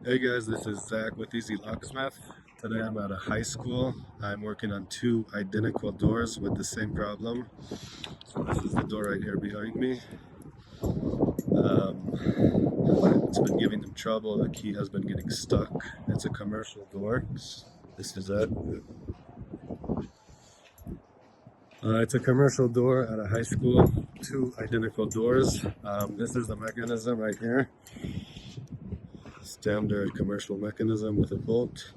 Hey guys, this is Zach with EZ Locksmith. Today I'm at a high school. I'm working on two identical doors with the same problem. So this is the door right here behind me. It's been giving them trouble. The key has been getting stuck. It's a commercial door. This is it. It's a commercial door at a high school. Two identical doors. This is the mechanism right here. Standard commercial mechanism with a bolt,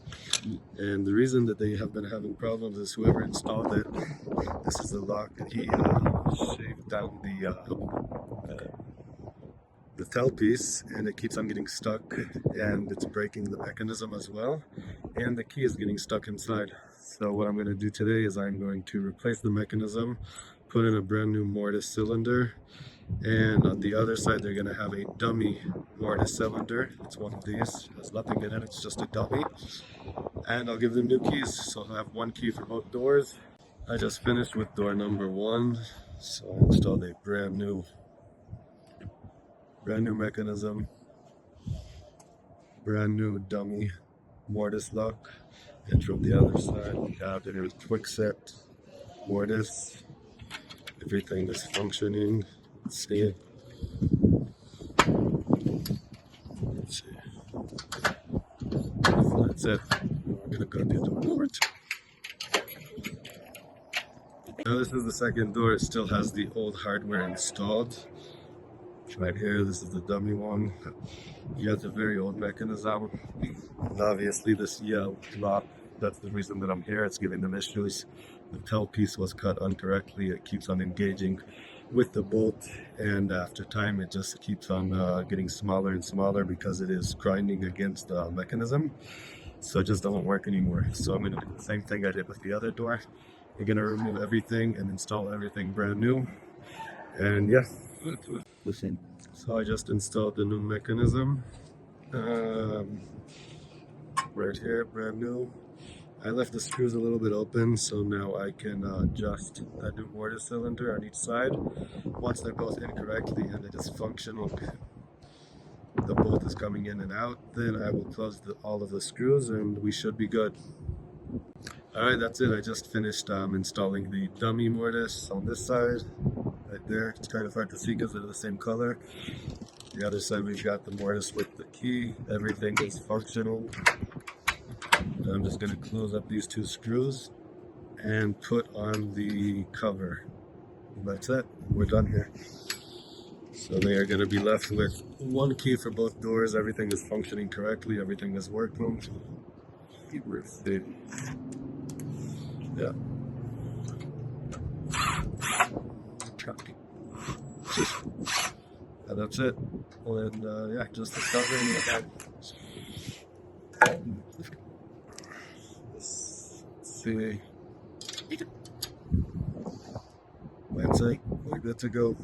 and the reason that they have been having problems is whoever installed it, this is the lock, and he shaved down the tailpiece, and it keeps on getting stuck, and it's breaking the mechanism as well, and the key is getting stuck inside. So what I'm going to do today is I'm going to replace the mechanism, put in a brand new mortise cylinder, and on the other side they're going to have a dummy mortise cylinder. It's one of these, there's nothing in it, it's just a dummy, and I'll give them new keys, so I'll have one key for both doors. I just finished with door number one, so I installed a brand new mechanism, brand new dummy mortise lock, and from the other side we have the quick set mortise. Everything is functioning. Let's see it. Let's see. So that's it. We're gonna go do door number two. Now this is the second door. It still has the old hardware installed. Right here, this is the dummy one. You have the very old mechanism. And obviously this yellow lock, that's the reason that I'm here. It's giving them issues. The tailpiece was cut incorrectly. It keeps on engaging with the bolt, and after time it just keeps on getting smaller and smaller because it is grinding against the mechanism. So it just doesn't work anymore. So I'm going to do the same thing I did with the other door. You're going to remove everything and install everything brand new. And yeah, listen. So I just installed the new mechanism right here, brand new. I left the screws a little bit open, so now I can adjust the new mortise cylinder on each side. Once they're both in correctly and it is functional, the bolt is coming in and out, then I will close all of the screws and we should be good. Alright, that's it. I just finished installing the dummy mortise on this side, right there. It's kind of hard to see because they're the same color. The other side we've got the mortise with the key. Everything is functional. I'm just going to close up these two screws and put on the cover. That's it. We're done here. So they are going to be left with one key for both doors. Everything is functioning correctly. Everything is working. Yeah. And that's it. And yeah, just discovering it. See, that's it. We're good to go.